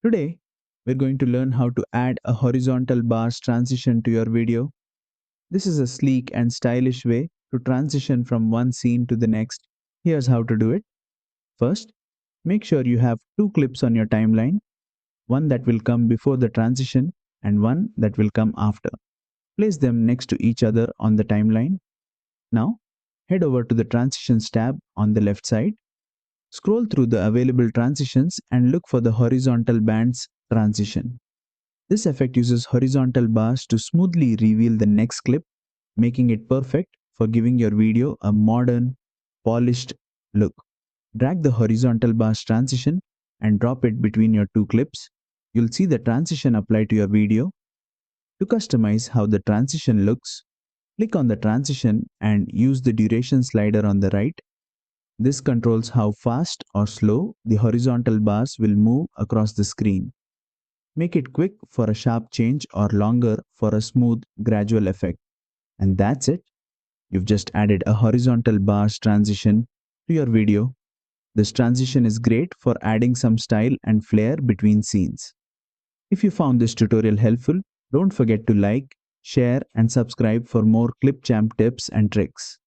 Today, we're going to learn how to add a horizontal bars transition to your video. This is a sleek and stylish way to transition from one scene to the next. Here's how to do it. First, make sure you have two clips on your timeline, one that will come before the transition and one that will come after. Place them next to each other on the timeline. Now, head over to the Transitions tab on the left side. Scroll through the available transitions and look for the horizontal bands transition. This effect uses horizontal bars to smoothly reveal the next clip, making it perfect for giving your video a modern, polished look. Drag the horizontal bars transition and drop it between your two clips. You'll see the transition apply to your video. To customize how the transition looks, click on the transition and use the duration slider on the right. This controls how fast or slow the horizontal bars will move across the screen. Make it quick for a sharp change or longer for a smooth, gradual effect. And that's it. You've just added a horizontal bars transition to your video. This transition is great for adding some style and flair between scenes. If you found this tutorial helpful, don't forget to like, share, and subscribe for more Clipchamp tips and tricks.